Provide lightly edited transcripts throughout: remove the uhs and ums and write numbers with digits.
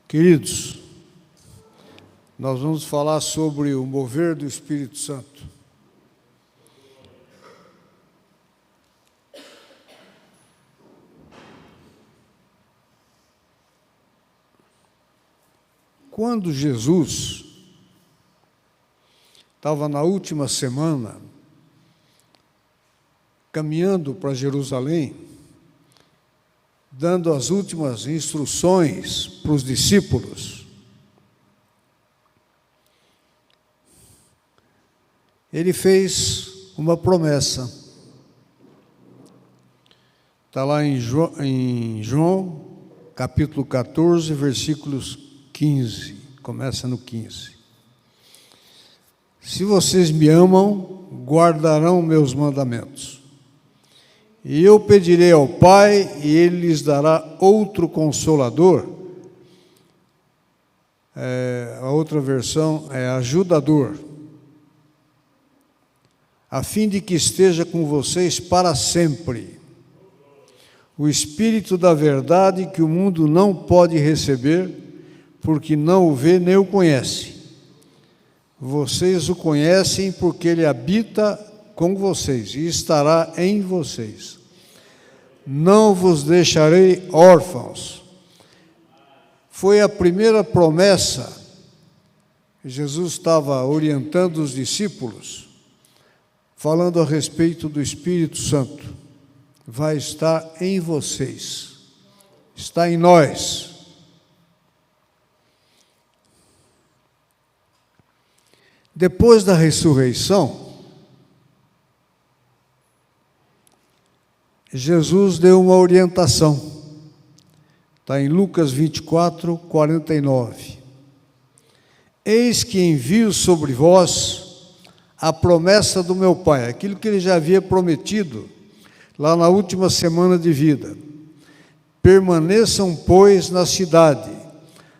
Queridos, nós vamos falar sobre o mover do Espírito Santo. Quando Jesus estava na última semana, caminhando para Jerusalém, dando as últimas instruções para os discípulos, ele fez uma promessa. Está lá em João, capítulo 14, versículos 15, começa no 15. Se vocês me amam, guardarão meus mandamentos. E eu pedirei ao Pai, e Ele lhes dará outro Consolador. A outra versão é ajudador, a fim de que esteja com vocês para sempre. O Espírito da verdade que o mundo não pode receber, porque não o vê nem o conhece. Vocês o conhecem porque Ele habita com vocês e estará em vocês. Não vos deixarei órfãos. Foi a primeira promessa. Jesus estava orientando os discípulos, falando a respeito do Espírito Santo. Vai estar em vocês, está em nós. Depois da ressurreição, Jesus deu uma orientação. Está em Lucas 24, 49. Eis que envio sobre vós a promessa do meu Pai, aquilo que Ele já havia prometido lá na última semana de vida. Permaneçam, pois, na cidade,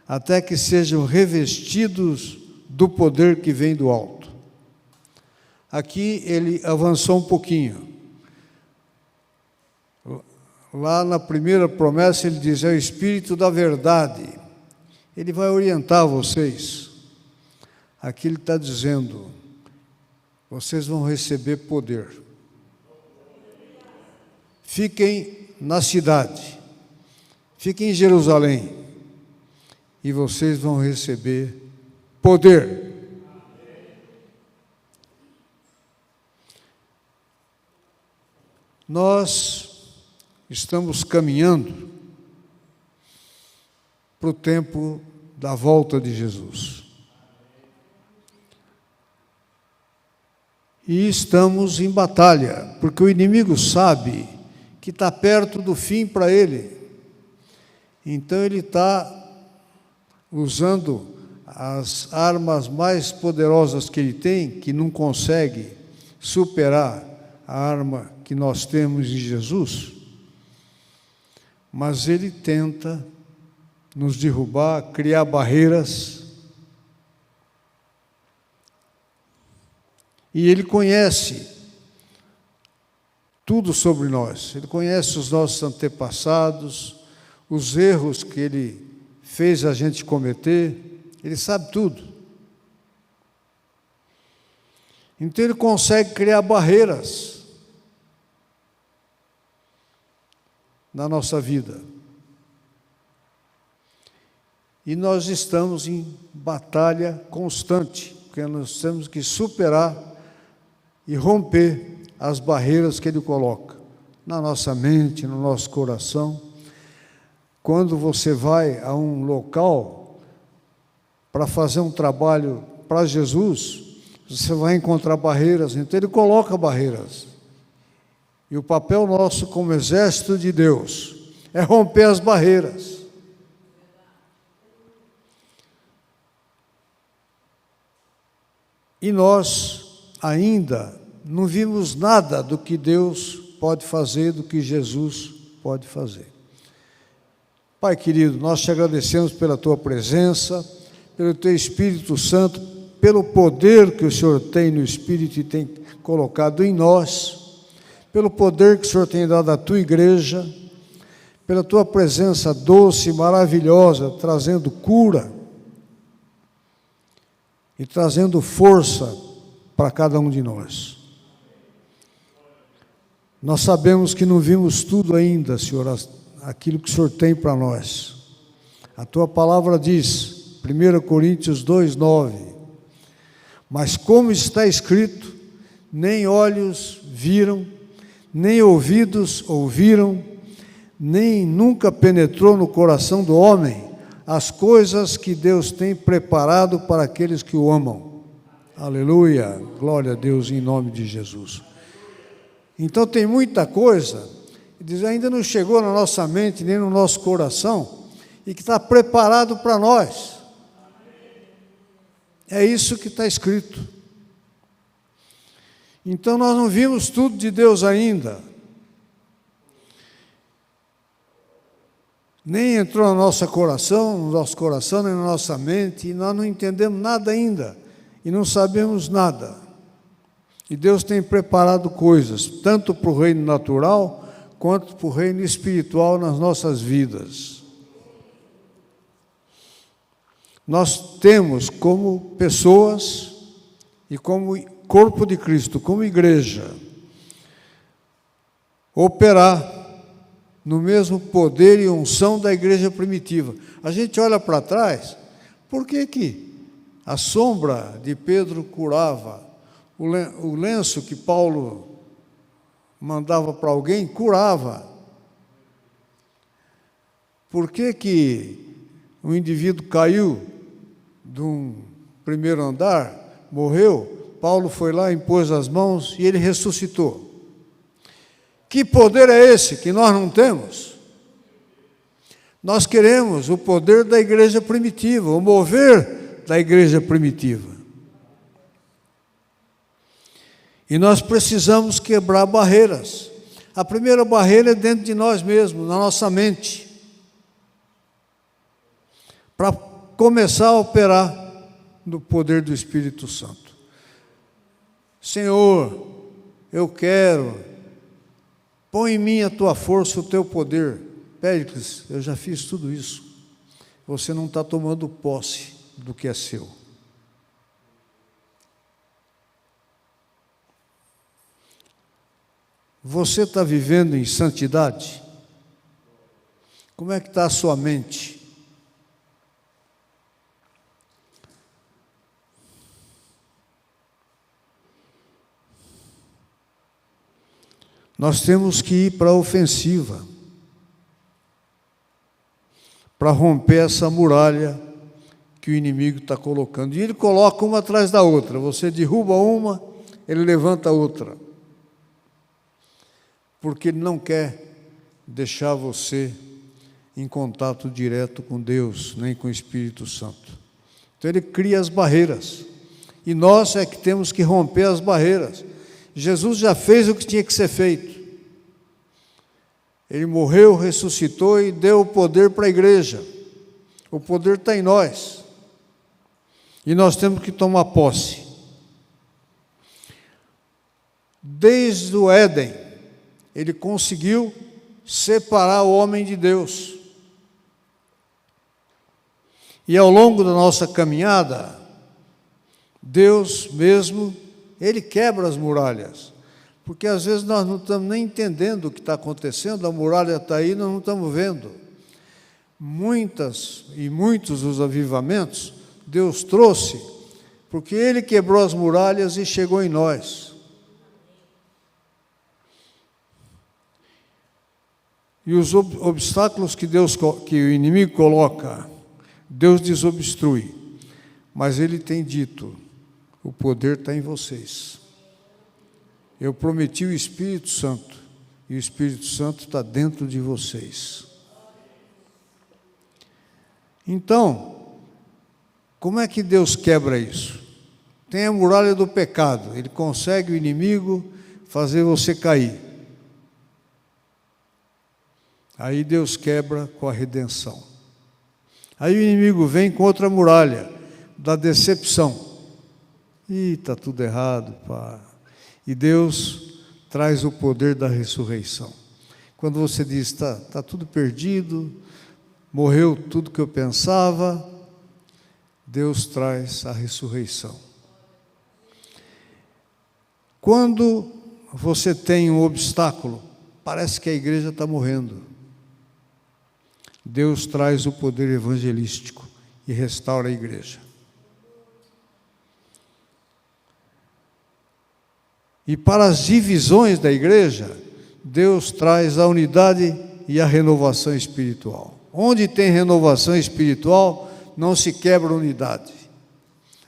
até que sejam revestidos do poder que vem do alto. Aqui ele avançou um pouquinho. Lá na primeira promessa ele diz, é o Espírito da verdade. Ele vai orientar vocês. Aqui ele está dizendo, vocês vão receber poder. Fiquem na cidade, fiquem em Jerusalém, e vocês vão receber poder. Nós estamos caminhando para o tempo da volta de Jesus. E estamos em batalha, porque o inimigo sabe que está perto do fim para ele. Então ele está usando as armas mais poderosas que ele tem, que não consegue superar a arma que nós temos em Jesus, mas ele tenta nos derrubar, criar barreiras, e ele conhece tudo sobre nós, ele conhece os nossos antepassados, os erros que ele fez a gente cometer, ele sabe tudo. Então ele consegue criar barreiras na nossa vida. E nós estamos em batalha constante, porque nós temos que superar e romper as barreiras que ele coloca na nossa mente, no nosso coração. Quando você vai a um local para fazer um trabalho para Jesus, você vai encontrar barreiras, então ele coloca barreiras. E o papel nosso como exército de Deus é romper as barreiras. E nós ainda não vimos nada do que Deus pode fazer, do que Jesus pode fazer. Pai querido, nós te agradecemos pela tua presença, pelo teu Espírito Santo, pelo poder que o Senhor tem no Espírito e tem colocado em nós, pelo poder que o Senhor tem dado à tua igreja, pela tua presença doce, maravilhosa, trazendo cura e trazendo força para cada um de nós. Nós sabemos que não vimos tudo ainda, Senhor, aquilo que o Senhor tem para nós. A tua palavra diz, 1 Coríntios 2:9, mas como está escrito, nem olhos viram, nem ouvidos ouviram, nem nunca penetrou no coração do homem as coisas que Deus tem preparado para aqueles que o amam. Aleluia, glória a Deus em nome de Jesus. Então tem muita coisa, ainda não chegou na nossa mente, nem no nosso coração, e que está preparado para nós. É isso que está escrito. Então nós não vimos tudo de Deus ainda. Nem entrou no nosso coração, nem na nossa mente, e nós não entendemos nada ainda, e não sabemos nada. E Deus tem preparado coisas, tanto para o reino natural, quanto para o reino espiritual nas nossas vidas. Nós temos como pessoas e como corpo de Cristo, como igreja, operar no mesmo poder e unção da igreja primitiva. A gente olha para trás, por que a sombra de Pedro curava? O lenço que Paulo mandava para alguém, curava. Por que um indivíduo caiu de um primeiro andar, morreu, Paulo foi lá, impôs as mãos e ele ressuscitou? Que poder é esse que nós não temos? Nós queremos o poder da igreja primitiva, o mover da igreja primitiva. E nós precisamos quebrar barreiras. A primeira barreira é dentro de nós mesmos, na nossa mente, para começar a operar no poder do Espírito Santo. Senhor, eu quero, põe em mim a tua força, o teu poder. Péricles, eu já fiz tudo isso. Você não está tomando posse do que é seu. Você está vivendo em santidade? Como é que está a sua mente? Nós temos que ir para a ofensiva, para romper essa muralha que o inimigo está colocando. E ele coloca uma atrás da outra. Você derruba uma, ele levanta a outra. Porque ele não quer deixar você em contato direto com Deus, nem com o Espírito Santo. Então ele cria as barreiras. E nós é que temos que romper as barreiras. Jesus já fez o que tinha que ser feito. Ele morreu, ressuscitou e deu o poder para a igreja. O poder está em nós. E nós temos que tomar posse. Desde o Éden, ele conseguiu separar o homem de Deus. E ao longo da nossa caminhada, Deus mesmo, ele quebra as muralhas. Porque às vezes nós não estamos nem entendendo o que está acontecendo, a muralha está aí, nós não estamos vendo. Muitos dos avivamentos, Deus trouxe, porque ele quebrou as muralhas e chegou em nós. E os obstáculos que o inimigo coloca, Deus desobstrui. Mas ele tem dito, o poder está em vocês. Eu prometi o Espírito Santo, e o Espírito Santo está dentro de vocês. Então, como é que Deus quebra isso? Tem a muralha do pecado, ele consegue o inimigo fazer você cair. Aí Deus quebra com a redenção. Aí o inimigo vem com outra muralha, da decepção. Ih, está tudo errado, pá. E Deus traz o poder da ressurreição. Quando você diz, tá tudo perdido, morreu tudo que eu pensava, Deus traz a ressurreição. Quando você tem um obstáculo, parece que a igreja está morrendo. Deus traz o poder evangelístico e restaura a igreja. E para as divisões da igreja, Deus traz a unidade e a renovação espiritual. Onde tem renovação espiritual, não se quebra unidade.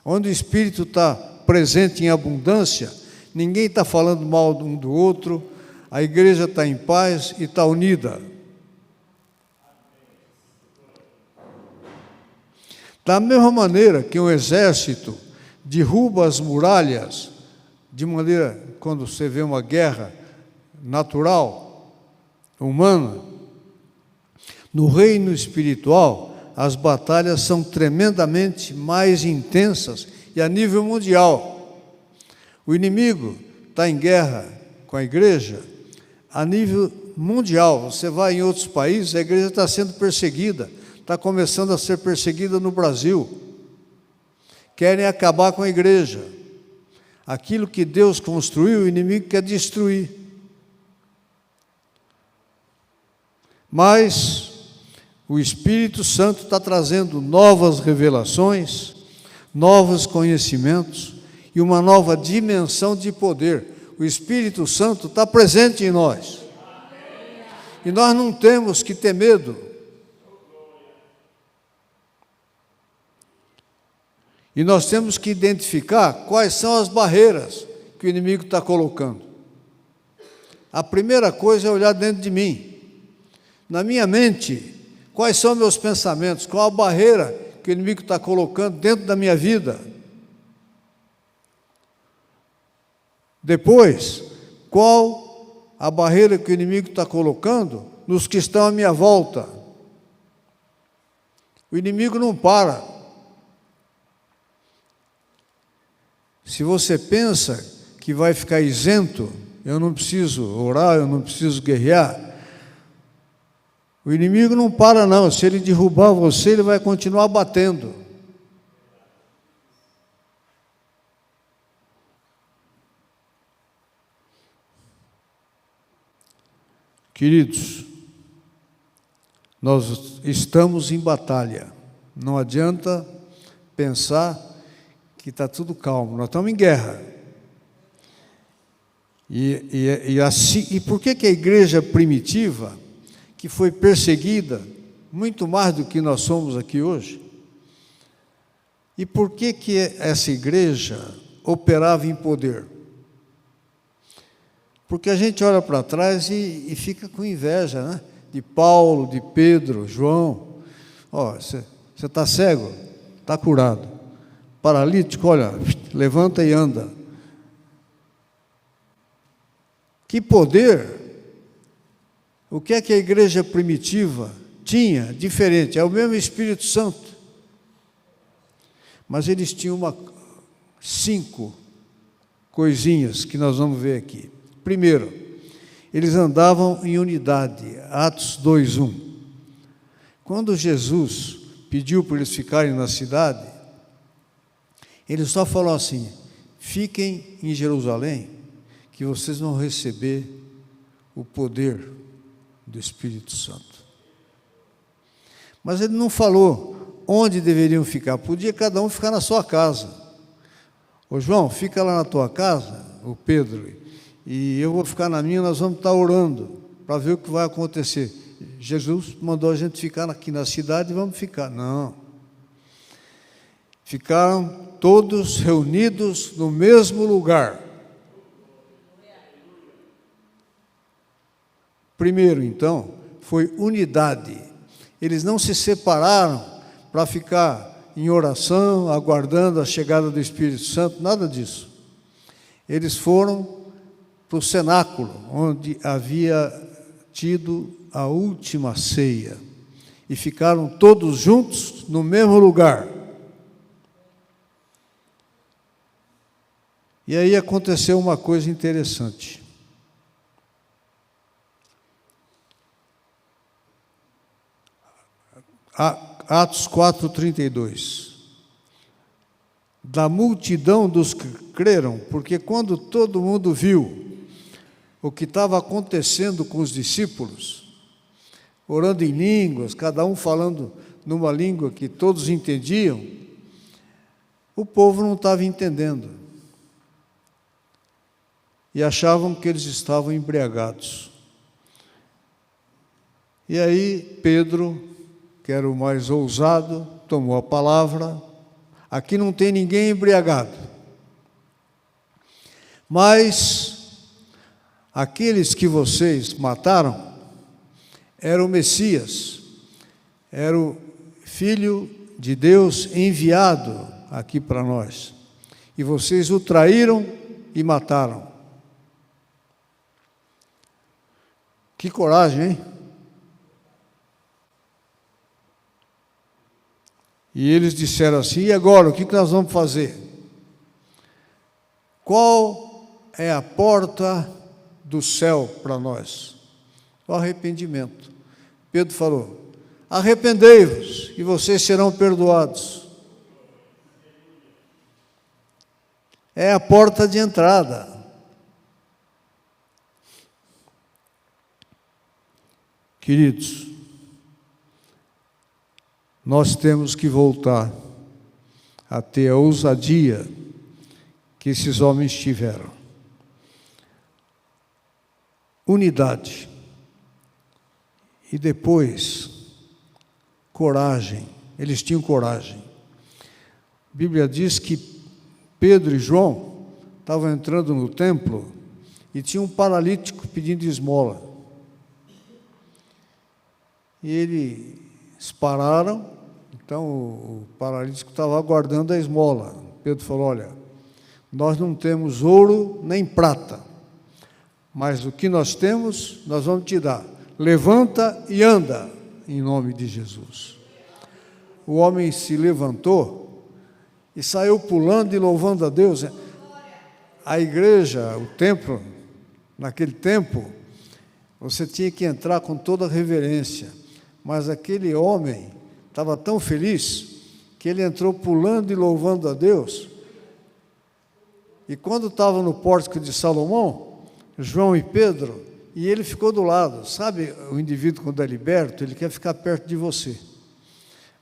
Onde o Espírito está presente em abundância, ninguém está falando mal um do outro, a igreja está em paz e está unida. Da mesma maneira que um exército derruba as muralhas, de maneira, quando você vê uma guerra natural, humana, no reino espiritual, as batalhas são tremendamente mais intensas e a nível mundial. O inimigo está em guerra com a igreja a nível mundial. Você vai em outros países, a igreja está sendo perseguida, está começando a ser perseguida no Brasil. Querem acabar com a igreja. Aquilo que Deus construiu, o inimigo quer destruir. Mas o Espírito Santo está trazendo novas revelações, novos conhecimentos e uma nova dimensão de poder. O Espírito Santo está presente em nós. E nós não temos que ter medo. E nós temos que identificar quais são as barreiras que o inimigo está colocando. A primeira coisa é olhar dentro de mim. Na minha mente, quais são meus pensamentos? Qual a barreira que o inimigo está colocando dentro da minha vida? Depois, qual a barreira que o inimigo está colocando nos que estão à minha volta? O inimigo não para. Se você pensa que vai ficar isento, eu não preciso orar, eu não preciso guerrear, o inimigo não para não. Se ele derrubar você, ele vai continuar batendo. Queridos, nós estamos em batalha. Não adianta pensar que está tudo calmo. Nós estamos em guerra. E por que a igreja primitiva, que foi perseguida, muito mais do que nós somos aqui hoje, e por que essa igreja operava em poder? Porque a gente olha para trás e fica com inveja, né? De Paulo, de Pedro, João. Você está cego? Está curado. Paralítico, olha, levanta e anda. Que poder! O que é que a igreja primitiva tinha diferente? É o mesmo Espírito Santo. Mas eles tinham 5 coisinhas que nós vamos ver aqui. Primeiro, eles andavam em unidade. Atos 2:1. Quando Jesus pediu para eles ficarem na cidade, ele só falou assim: fiquem em Jerusalém, que vocês vão receber o poder do Espírito Santo. Mas ele não falou onde deveriam ficar. Podia cada um ficar na sua casa. Ô João, fica lá na tua casa, o Pedro, e eu vou ficar na minha, nós vamos estar orando para ver o que vai acontecer. Jesus mandou a gente ficar aqui na cidade e vamos ficar. Não. Ficaram todos reunidos no mesmo lugar. Primeiro, então, foi unidade. Eles não se separaram para ficar em oração, aguardando a chegada do Espírito Santo, nada disso. Eles foram para o cenáculo, onde havia tido a última ceia, e ficaram todos juntos no mesmo lugar. E aí aconteceu uma coisa interessante. Atos 4:32. Da multidão dos que creram, porque quando todo mundo viu o que estava acontecendo com os discípulos, orando em línguas, cada um falando numa língua que todos entendiam, o povo não estava entendendo. E achavam que eles estavam embriagados. E aí Pedro, que era o mais ousado, tomou a palavra. Aqui não tem ninguém embriagado. Mas aqueles que vocês mataram era o Messias, era o Filho de Deus enviado aqui para nós. E vocês o traíram e mataram. Que coragem, hein? E eles disseram assim: e agora, o que nós vamos fazer? Qual é a porta do céu para nós? O arrependimento. Pedro falou: arrependei-vos e vocês serão perdoados. É a porta de entrada. Queridos, nós temos que voltar a ter a ousadia que esses homens tiveram. Unidade. E depois, coragem. Eles tinham coragem. A Bíblia diz que Pedro e João estavam entrando no templo e tinha um paralítico pedindo esmola. E eles pararam, então o paralítico estava aguardando a esmola. Pedro falou: olha, nós não temos ouro nem prata, mas o que nós temos, nós vamos te dar. Levanta e anda, em nome de Jesus. O homem se levantou e saiu pulando e louvando a Deus. A igreja, o templo, naquele tempo, você tinha que entrar com toda reverência. Mas aquele homem estava tão feliz que ele entrou pulando e louvando a Deus. E quando estava no pórtico de Salomão, João e Pedro, e ele ficou do lado. Sabe, o indivíduo quando é liberto, ele quer ficar perto de você.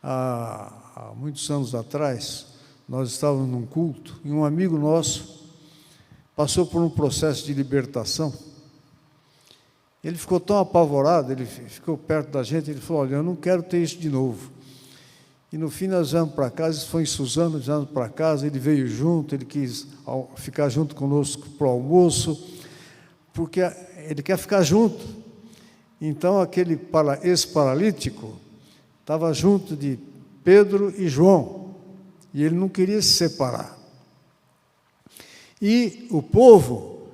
Há muitos anos atrás, nós estávamos num culto e um amigo nosso passou por um processo de libertação. Ele ficou tão apavorado, ele ficou perto da gente, ele falou: olha, eu não quero ter isso de novo. E no fim nós vamos para casa, isso foi em Suzano, nós vamos para casa, ele veio junto, ele quis ficar junto conosco para o almoço, porque ele quer ficar junto. Então esse paralítico estava junto de Pedro e João, e ele não queria se separar. E o povo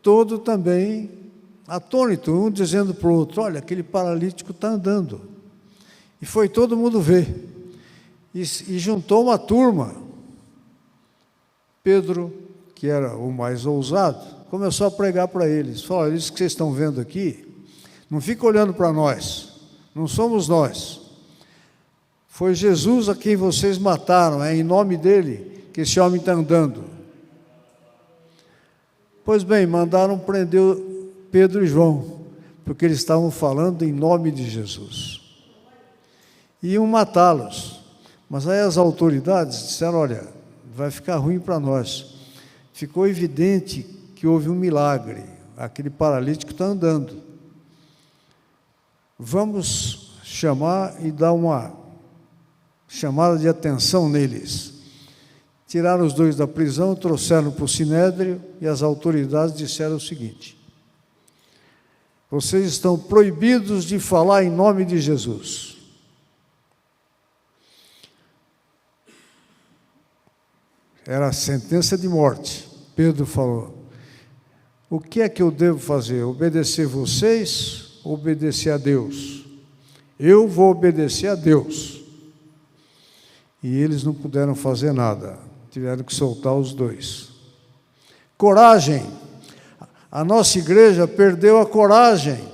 todo também atônito, um dizendo para o outro: olha, aquele paralítico está andando. E foi todo mundo ver. E juntou uma turma. Pedro, que era o mais ousado, começou a pregar para eles. Falou: olha, isso que vocês estão vendo aqui, não fica olhando para nós, não somos nós. Foi Jesus a quem vocês mataram, é em nome dele que esse homem está andando. Pois bem, mandaram prender Pedro e João, porque eles estavam falando em nome de Jesus. Iam matá-los, mas aí as autoridades disseram: olha, vai ficar ruim para nós. Ficou evidente que houve um milagre, aquele paralítico está andando. Vamos chamar e dar uma chamada de atenção neles. Tiraram os dois da prisão, trouxeram para o Sinédrio e as autoridades disseram o seguinte: vocês estão proibidos de falar em nome de Jesus. Era a sentença de morte. Pedro falou: o que é que eu devo fazer? Obedecer vocês ou obedecer a Deus? Eu vou obedecer a Deus. E eles não puderam fazer nada, tiveram que soltar os dois. Coragem. A nossa igreja perdeu a coragem.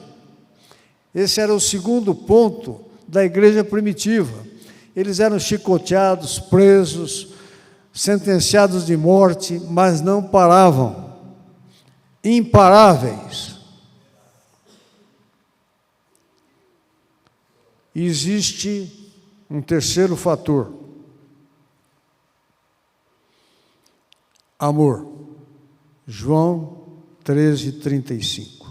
Esse era o segundo ponto da igreja primitiva. Eles eram chicoteados, presos, sentenciados de morte, mas não paravam, imparáveis. E existe um terceiro fator: amor. João 13:35.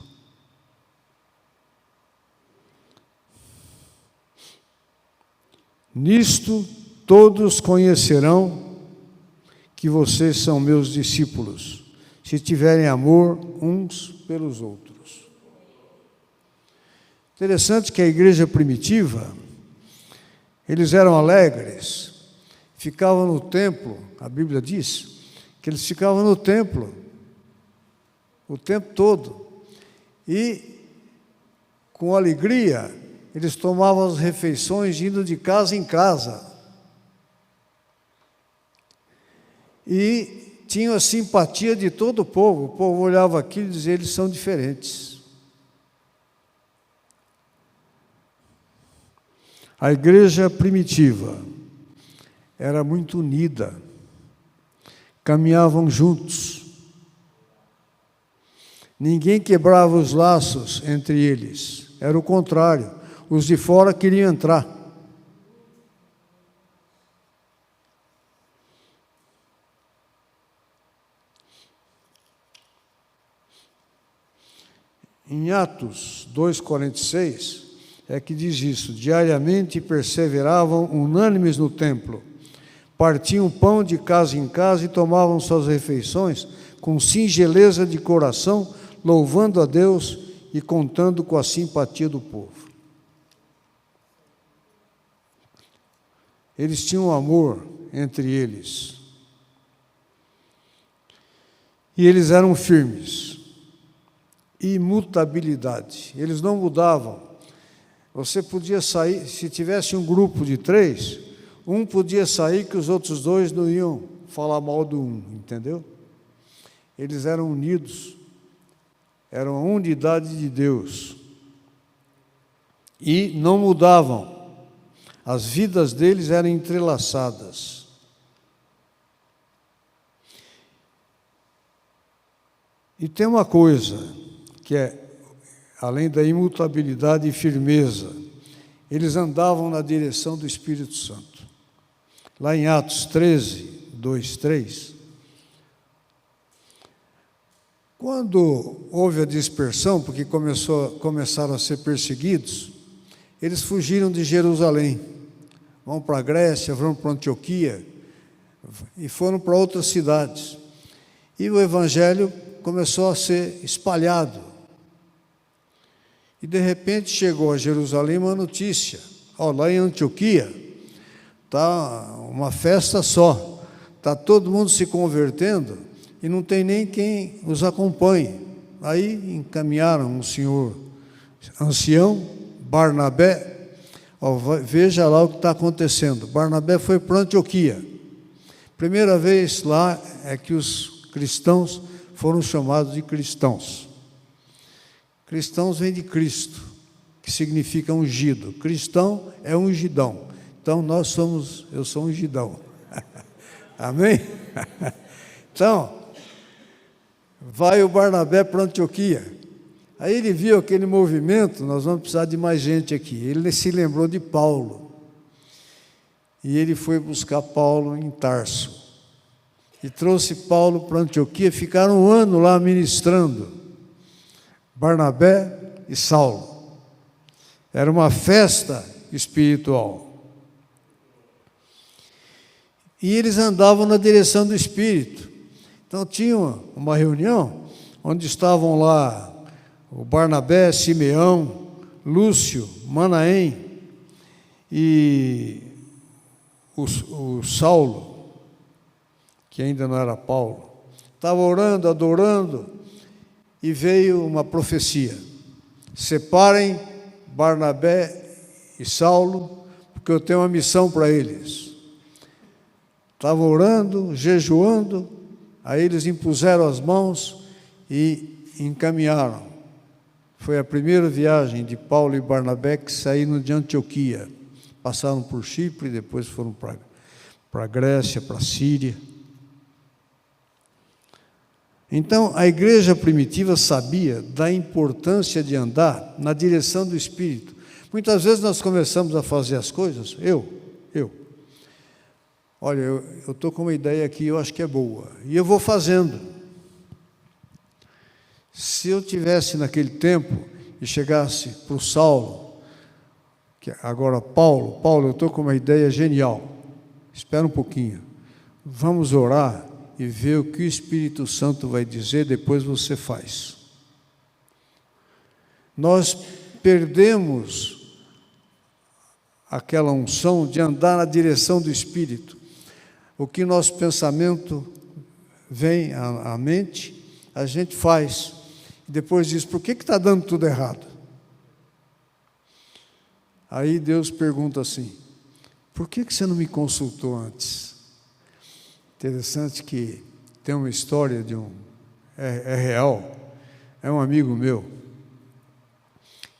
Nisto todos conhecerão que vocês são meus discípulos, se tiverem amor uns pelos outros. Interessante que a igreja primitiva, eles eram alegres, ficavam no templo, a Bíblia diz que eles ficavam no templo o tempo todo, e com alegria eles tomavam as refeições indo de casa em casa, e tinham a simpatia de todo o povo olhava aquilo e dizia: eles são diferentes. A igreja primitiva era muito unida, caminhavam juntos, ninguém quebrava os laços entre eles, era o contrário, os de fora queriam entrar. Em Atos 2,46, é que diz isso: diariamente perseveravam unânimes no templo, partiam pão de casa em casa e tomavam suas refeições com singeleza de coração, louvando a Deus e contando com a simpatia do povo. Eles tinham amor entre eles. E eles eram firmes. Imutabilidade. Eles não mudavam. Você podia sair, se tivesse um grupo de 3, um podia sair que os outros 2 não iam falar mal do um, entendeu? Eles eram unidos, eram a unidade de Deus. E não mudavam. As vidas deles eram entrelaçadas. E tem uma coisa que é, além da imutabilidade e firmeza, eles andavam na direção do Espírito Santo. Lá em Atos 13, 2, 3, quando houve a dispersão, porque começaram a ser perseguidos, eles fugiram de Jerusalém. Vão para a Grécia, vão para Antioquia, e foram para outras cidades. E o Evangelho começou a ser espalhado. E de repente chegou a Jerusalém uma notícia: lá em Antioquia está uma festa só, está todo mundo se convertendo e não tem nem quem os acompanhe. Aí encaminharam um senhor ancião, Barnabé. Veja lá o que está acontecendo. Barnabé foi para Antioquia. Primeira vez lá é que os cristãos foram chamados de cristãos. Cristãos vem de Cristo, que significa ungido. Cristão é ungidão. Então eu sou ungidão. Amém? Então, vai o Barnabé para Antioquia. Aí ele viu aquele movimento: nós vamos precisar de mais gente aqui. Ele se lembrou de Paulo. E ele foi buscar Paulo em Tarso. E trouxe Paulo para Antioquia, ficaram um ano lá ministrando. Barnabé e Saulo. Era uma festa espiritual. E eles andavam na direção do Espírito. Então tinha uma reunião onde estavam lá o Barnabé, Simeão, Lúcio, Manaém e o Saulo, que ainda não era Paulo. Estava orando, adorando, e veio uma profecia: separem Barnabé e Saulo, porque eu tenho uma missão para eles. Estava orando, jejuando, aí eles impuseram as mãos e encaminharam. Foi a primeira viagem de Paulo e Barnabé que saíram de Antioquia. Passaram por Chipre, depois foram para a Grécia, para a Síria. Então, a igreja primitiva sabia da importância de andar na direção do Espírito. Muitas vezes nós começamos a fazer as coisas, olha, eu estou com uma ideia aqui, eu acho que é boa, e eu vou fazendo. Se eu tivesse naquele tempo e chegasse para o Saulo, que agora Paulo, eu estou com uma ideia genial, espera um pouquinho, vamos orar e ver o que o Espírito Santo vai dizer, depois você faz. Nós perdemos aquela unção de andar na direção do Espírito. O que nosso pensamento vem à mente, a gente faz. Depois diz, por que está dando tudo errado? Aí Deus pergunta assim, por que você não me consultou antes? Interessante que tem uma história de é real, é um amigo meu.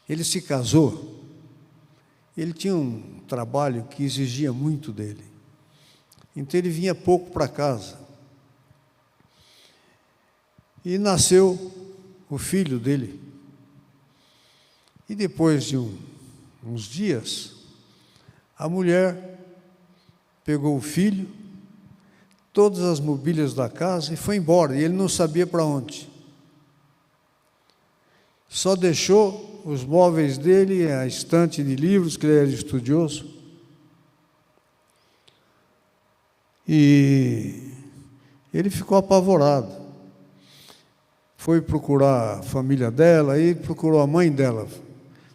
Ele se casou, ele tinha um trabalho que exigia muito dele. Então ele vinha pouco para casa. E nasceu o filho dele. E depois de uns dias, a mulher pegou o filho, todas as mobílias da casa e foi embora. E ele não sabia para onde. Só deixou os móveis dele, a estante de livros, que ele era estudioso. E ele ficou apavorado. Foi procurar a família dela, aí procurou a mãe dela.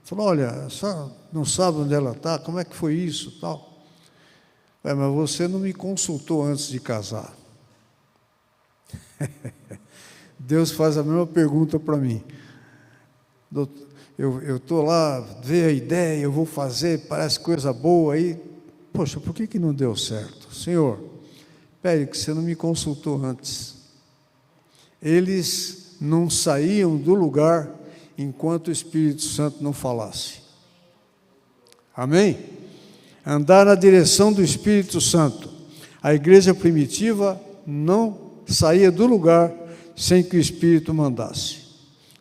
Falou, olha, só não sabe onde ela está, como é que foi isso, tal. Mas você não me consultou antes de casar. Deus faz a mesma pergunta para mim. Eu estou lá, veio a ideia, eu vou fazer, parece coisa boa, aí, poxa, por que não deu certo? Senhor, pede que você não me consultou antes. Eles não saíam do lugar enquanto o Espírito Santo não falasse. Amém? Andar na direção do Espírito Santo. A igreja primitiva não saía do lugar sem que o Espírito mandasse.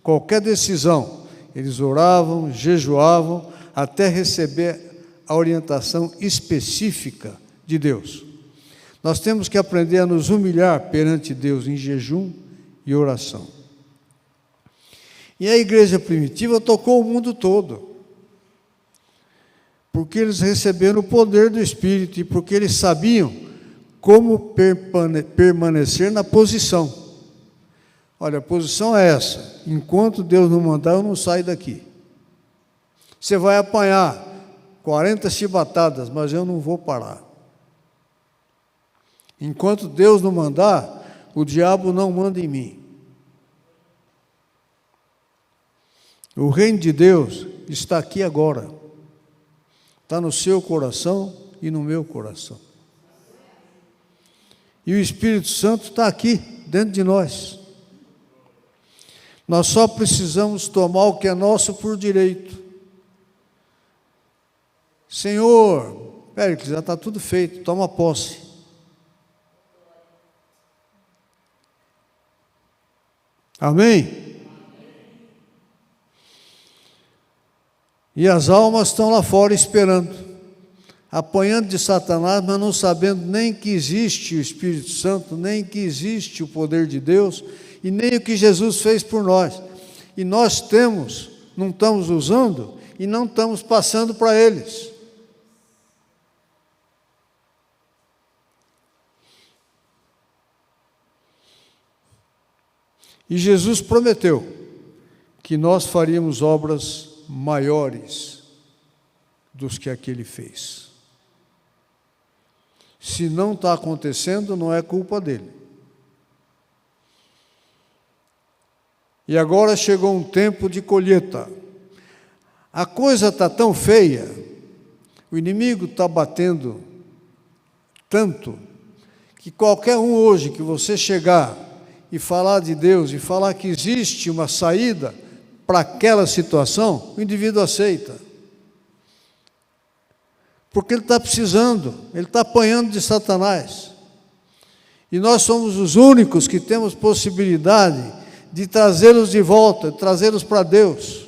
Qualquer decisão, eles oravam, jejuavam, até receber a orientação específica de Deus. Nós temos que aprender a nos humilhar perante Deus em jejum e oração. E a igreja primitiva tocou o mundo todo, porque eles receberam o poder do Espírito e porque eles sabiam como permanecer na posição. Olha, a posição é essa, enquanto Deus não mandar, eu não saio daqui. Você vai apanhar 40 chibatadas, mas eu não vou parar. Enquanto Deus não mandar, o diabo não manda em mim. O reino de Deus está aqui agora. Está no seu coração e no meu coração. E o Espírito Santo está aqui, dentro de nós. Nós só precisamos tomar o que é nosso por direito. Senhor, Péricles, já está tudo feito, toma posse. Amém? E as almas estão lá fora esperando, apanhando de Satanás, mas não sabendo nem que existe o Espírito Santo, nem que existe o poder de Deus, e nem o que Jesus fez por nós. E nós temos, não estamos usando, e não estamos passando para eles. E Jesus prometeu que nós faríamos obras maiores dos que aquele fez. Se não está acontecendo, não é culpa dele. E agora chegou um tempo de colheita. A coisa está tão feia, o inimigo está batendo tanto, que qualquer um hoje que você chegar e falar de Deus, e falar que existe uma saída para aquela situação, o indivíduo aceita. Porque ele está precisando, ele está apanhando de Satanás. E nós somos os únicos que temos possibilidade de trazê-los de volta, de trazê-los para Deus.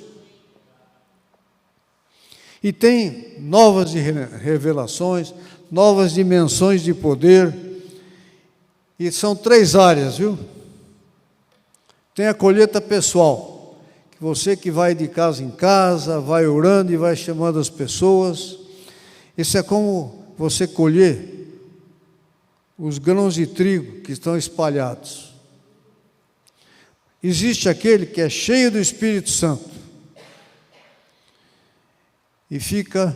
E tem novas revelações, novas dimensões de poder. E são 3 áreas, viu? Tem a colheita pessoal, que você que vai de casa em casa, vai orando e vai chamando as pessoas. Isso é como você colher os grãos de trigo que estão espalhados. Existe aquele que é cheio do Espírito Santo e fica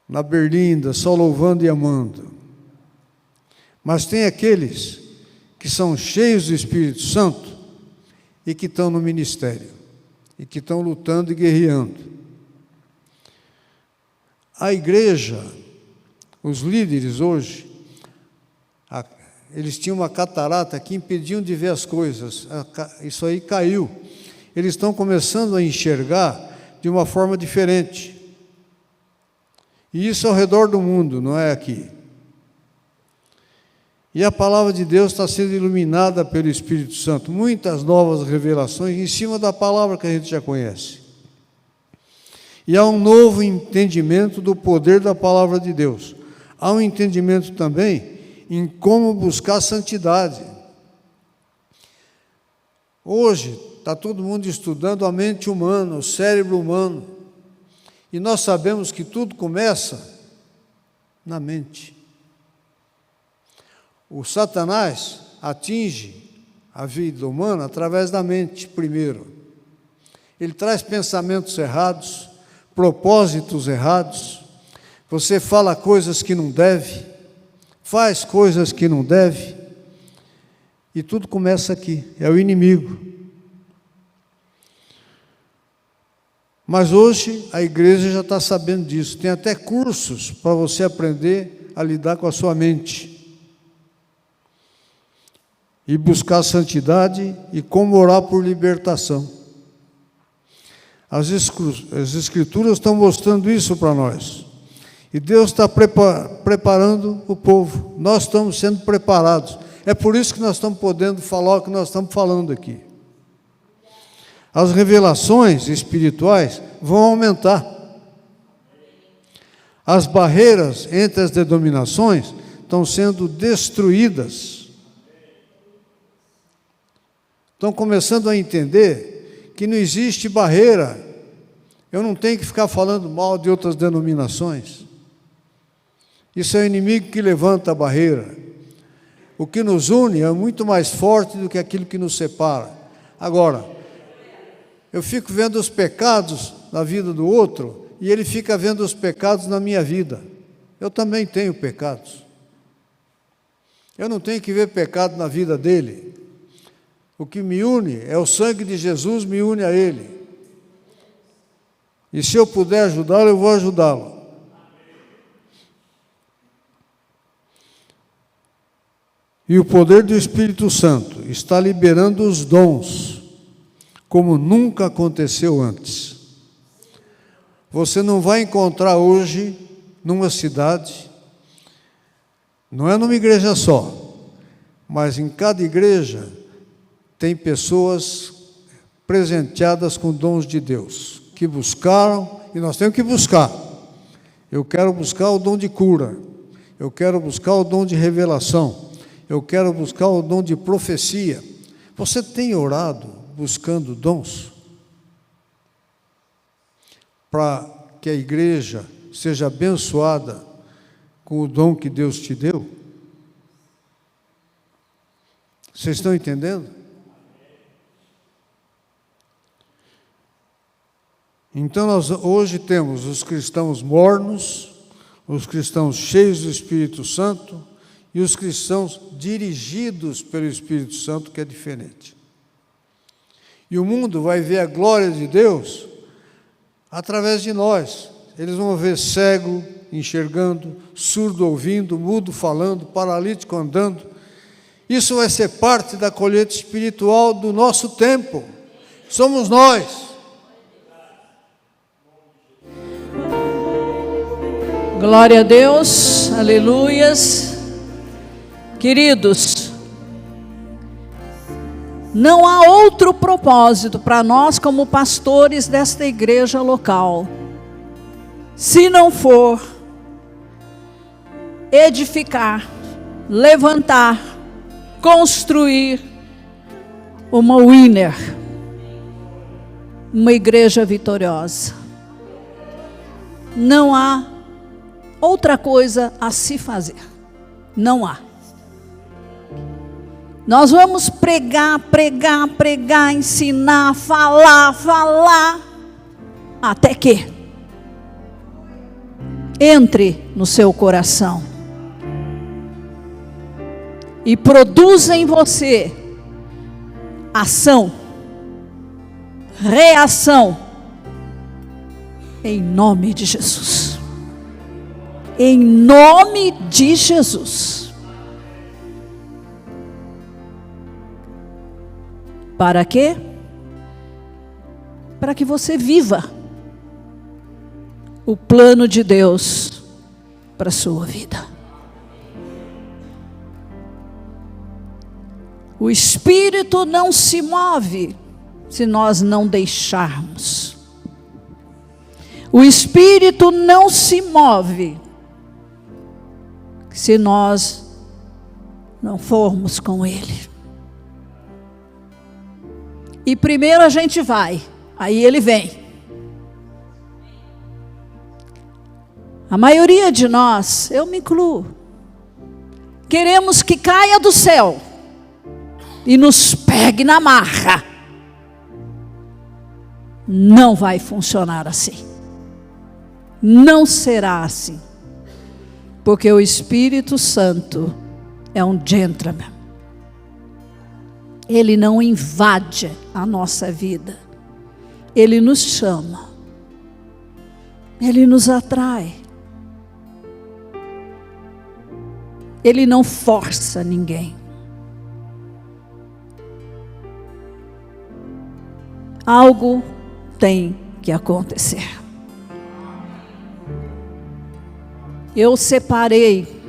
na berlinda, só louvando e amando. Mas tem aqueles que são cheios do Espírito Santo e que estão no ministério, e que estão lutando e guerreando. A igreja, os líderes hoje, eles tinham uma catarata que impediam de ver as coisas. Isso aí caiu. Eles estão começando a enxergar de uma forma diferente. E isso ao redor do mundo, não é aqui. E a palavra de Deus está sendo iluminada pelo Espírito Santo. Muitas novas revelações em cima da palavra que a gente já conhece. E há um novo entendimento do poder da palavra de Deus. Há um entendimento também em como buscar santidade. Hoje está todo mundo estudando a mente humana, o cérebro humano. E nós sabemos que tudo começa na mente. O Satanás atinge a vida humana através da mente primeiro. Ele traz pensamentos errados, propósitos errados. Você fala coisas que não deve, faz coisas que não deve, e tudo começa aqui, é o inimigo. Mas hoje a igreja já está sabendo disso, tem até cursos para você aprender a lidar com a sua mente, e buscar santidade e como orar por libertação. As Escrituras estão mostrando isso para nós. E Deus está preparando o povo. Nós estamos sendo preparados. É por isso que nós estamos podendo falar o que nós estamos falando aqui. As revelações espirituais vão aumentar. As barreiras entre as denominações estão sendo destruídas. Estão começando a entender que não existe barreira. Eu não tenho que ficar falando mal de outras denominações. Isso é o inimigo que levanta a barreira. O que nos une é muito mais forte do que aquilo que nos separa. Agora, eu fico vendo os pecados na vida do outro e ele fica vendo os pecados na minha vida. Eu também tenho pecados. Eu não tenho que ver pecado na vida dele. O que me une é o sangue de Jesus, me une a ele. E se eu puder ajudá-lo, eu vou ajudá-lo. E o poder do Espírito Santo está liberando os dons, como nunca aconteceu antes. Você não vai encontrar hoje, numa cidade, não é numa igreja só, mas em cada igreja tem pessoas presenteadas com dons de Deus, que buscaram, e nós temos que buscar. Eu quero buscar o dom de cura, eu quero buscar o dom de revelação, eu quero buscar o dom de profecia. Você tem orado buscando dons? Para que a igreja seja abençoada com o dom que Deus te deu? Vocês estão entendendo? Então nós hoje temos os cristãos mornos, os cristãos cheios do Espírito Santo, e os cristãos dirigidos pelo Espírito Santo, que é diferente. E o mundo vai ver a glória de Deus através de nós. Eles vão ver cego enxergando, surdo ouvindo, mudo falando, paralítico andando. Isso vai ser parte da colheita espiritual do nosso tempo. Somos nós. Glória a Deus, aleluias. Queridos, não há outro propósito para nós como pastores desta igreja local, se não for edificar, levantar, construir uma winner, uma igreja vitoriosa. Não há outra coisa a se fazer. Não há. Nós vamos pregar, ensinar, falar, até que entre no seu coração e produza em você ação, reação, em nome de Jesus. Em nome de Jesus. Para quê? Para que você viva o plano de Deus para a sua vida. O Espírito não se move se nós não deixarmos. O Espírito não se move se nós não formos com Ele. E primeiro a gente vai, aí Ele vem. A maioria de nós, eu me incluo, queremos que caia do céu e nos pegue na marra. Não vai funcionar assim. Não será assim. Porque o Espírito Santo é um gentleman. Ele não invade a nossa vida. Ele nos chama. Ele nos atrai. Ele não força ninguém. Algo tem que acontecer. Eu separei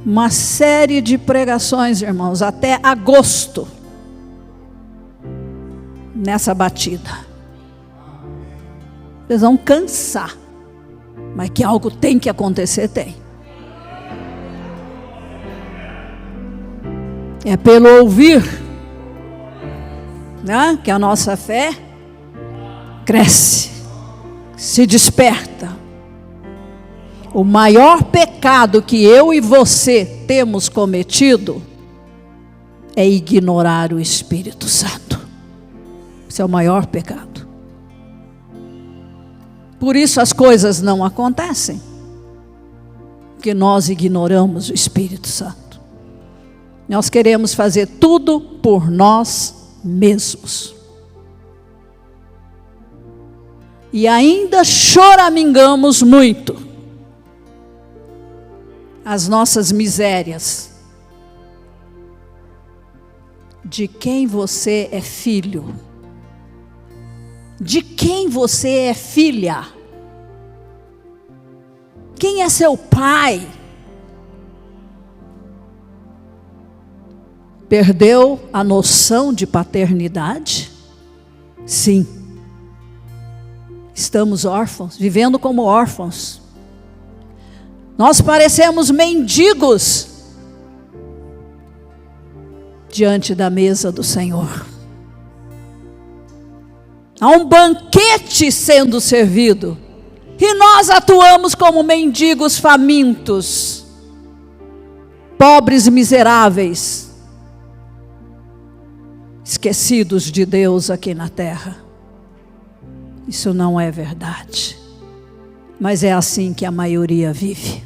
uma série de pregações, irmãos, até agosto, nessa batida. Vocês vão cansar, mas que algo tem que acontecer, tem. É pelo ouvir, né, que a nossa fé cresce, se desperta. O maior pecado que eu e você temos cometido é ignorar o Espírito Santo. Esse é o maior pecado. Por isso as coisas não acontecem, porque nós ignoramos o Espírito Santo. Nós queremos fazer tudo por nós mesmos. E ainda choramingamos muito as nossas misérias. De quem você é filho? De quem você é filha? Quem é seu pai? Perdeu a noção de paternidade? Sim. Estamos órfãos, vivendo como órfãos. Nós parecemos mendigos diante da mesa do Senhor. Há um banquete sendo servido e nós atuamos como mendigos famintos, pobres e miseráveis, esquecidos de Deus aqui na terra. Isso não é verdade, mas é assim que a maioria vive,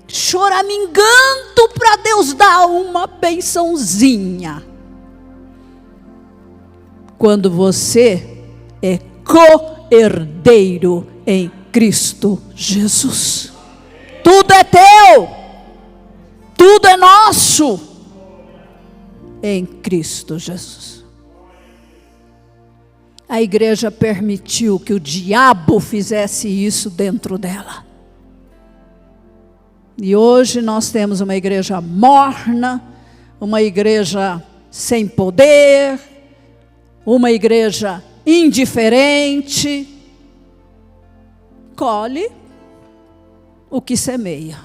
choramingando para Deus dar uma bençãozinha, quando você é co-herdeiro em Cristo Jesus. Tudo é teu, tudo é nosso em Cristo Jesus. a igreja permitiu que o diabo fizesse isso dentro dela. E hoje nós temos uma igreja morna, uma igreja sem poder, uma igreja indiferente. Colhe o que semeia.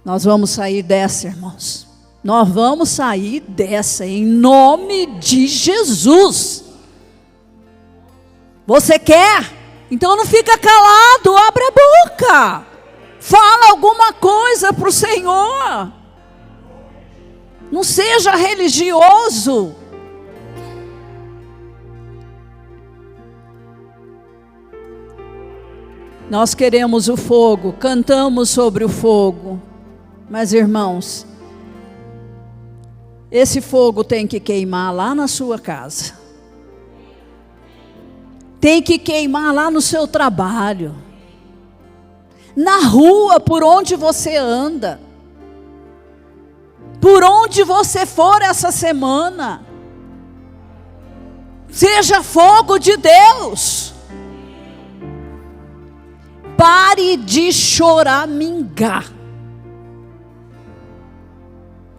Nós vamos sair dessa, irmãos. Nós vamos sair dessa em nome de Jesus. Você quer? Então não fica calado, abre a boca. Fala alguma coisa para o Senhor. Não seja religioso. Nós queremos o fogo, cantamos sobre o fogo. Mas, irmãos, esse fogo tem que queimar lá na sua casa. Tem que queimar lá no seu trabalho. Na rua, por onde você anda. Por onde você for essa semana. Seja fogo de Deus. Pare de choramingar.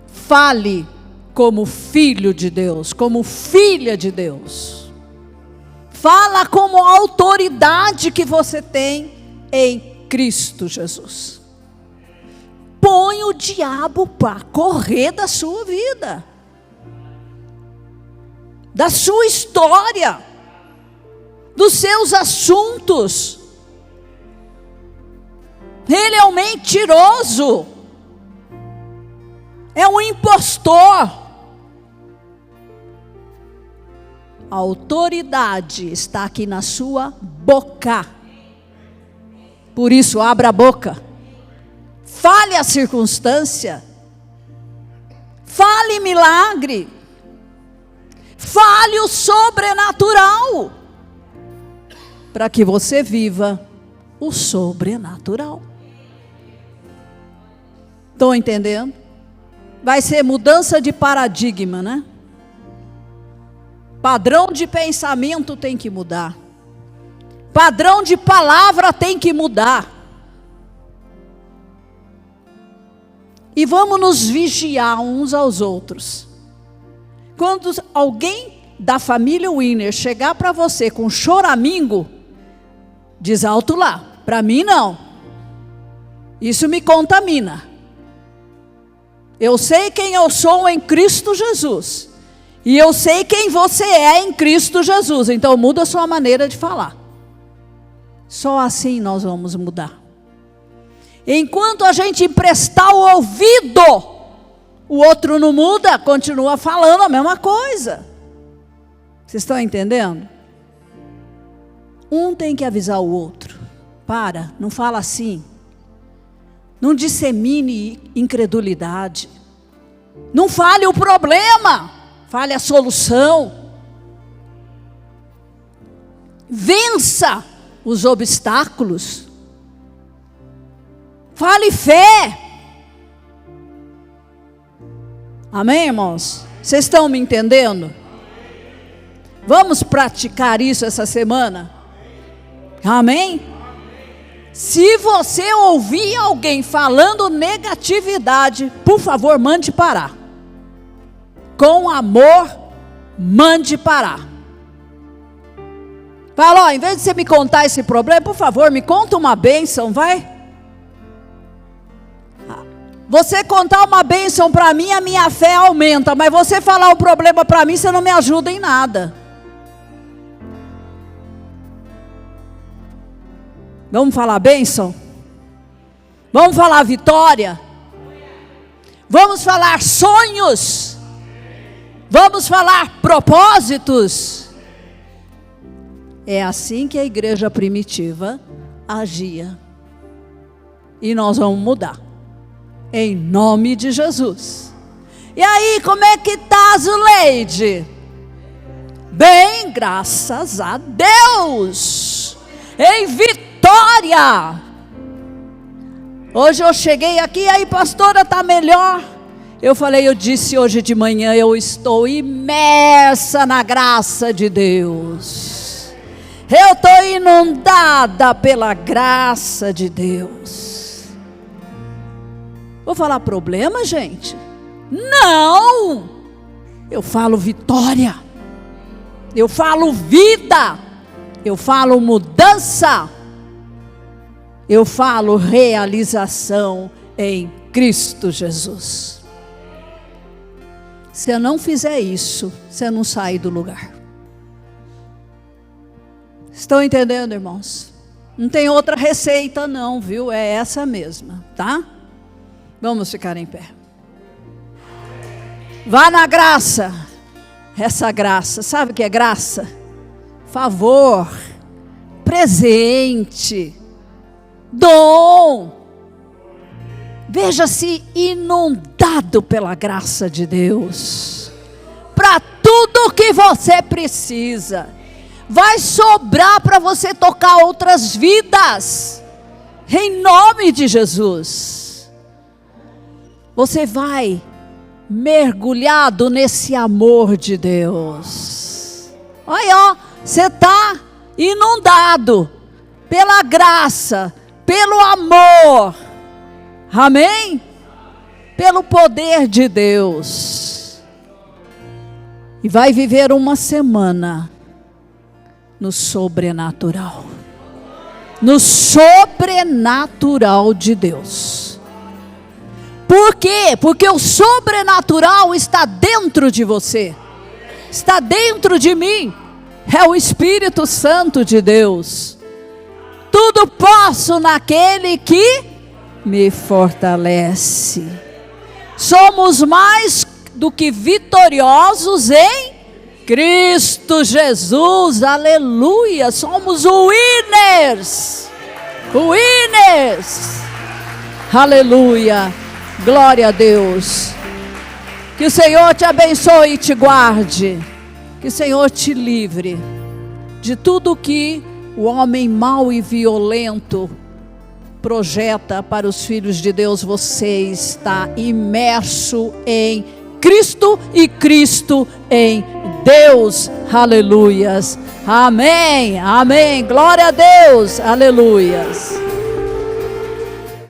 Fale como filho de Deus, como filha de Deus. Fala como a autoridade que você tem em Cristo Jesus. Põe o diabo para correr da sua vida, da sua história, dos seus assuntos. Ele é um mentiroso. É um impostor. A autoridade está aqui na sua boca. Por isso, abra a boca. Fale a circunstância. Fale milagre. Fale o sobrenatural. Para que você viva o sobrenatural. Estão entendendo? Vai ser mudança de paradigma, né? Padrão de pensamento tem que mudar. Padrão de palavra tem que mudar. E vamos nos vigiar uns aos outros. Quando alguém da família Winner chegar para você com choramingo, diz alto lá, para mim não. Isso me contamina. Eu sei quem eu sou em Cristo Jesus. E eu sei quem você é em Cristo Jesus. Então muda a sua maneira de falar. Só assim nós vamos mudar. Enquanto a gente emprestar o ouvido, o outro não muda, continua falando a mesma coisa. Vocês estão entendendo? Um tem que avisar o outro. Para, não fala assim. Não dissemine incredulidade. Não fale o problema, fale a solução. Vença os obstáculos. Fale fé. Amém, irmãos? Vocês estão me entendendo? Vamos praticar isso essa semana? Amém? Se você ouvir alguém falando negatividade, por favor, mande parar. Com amor, mande parar. Fala, ó, em vez de você me contar esse problema, por favor, me conta uma bênção, vai. Você contar uma bênção para mim, a minha fé aumenta. Mas você falar o problema para mim, você não me ajuda em nada. Vamos falar bênção? Vamos falar vitória? Vamos falar sonhos? Vamos falar propósitos? É assim que a igreja primitiva agia. E nós vamos mudar. Em nome de Jesus. E aí, como é que está, Zuleide? Bem, graças a Deus. Em vitória. Hoje eu cheguei aqui, aí pastora, está melhor. Eu disse hoje de manhã, eu estou imersa na graça de Deus. Eu estou inundada pela graça de Deus. Vou falar problema, gente? Não! Eu falo vitória. Eu falo vida. Eu falo mudança. Eu falo realização em Cristo Jesus. Se eu não fizer isso, você não sai do lugar. Estão entendendo, irmãos? Não tem outra receita não, viu? É essa mesma, tá? Vamos ficar em pé. Vá na graça. Essa graça, sabe o que é graça? Favor, presente, dom. Veja-se inundado pela graça de Deus. Para tudo que você precisa. Vai sobrar para você tocar outras vidas. Em nome de Jesus. Você vai mergulhado nesse amor de Deus. Olha, ó, você está inundado pela graça, pelo amor. Amém? Pelo poder de Deus. E vai viver uma semana no sobrenatural. No sobrenatural de Deus. Por quê? Porque o sobrenatural está dentro de você. Está dentro de mim. É o Espírito Santo de Deus. Tudo posso naquele que me fortalece. Somos mais do que vitoriosos em Cristo Jesus. Aleluia. Somos winners. Winners. Aleluia. Glória a Deus. Que o Senhor te abençoe e te guarde. Que o Senhor te livre de tudo que o homem mau e violento projeta para os filhos de Deus. Você está imerso em Cristo e Cristo em Deus. Aleluias. Amém. Amém. Glória a Deus. Aleluias.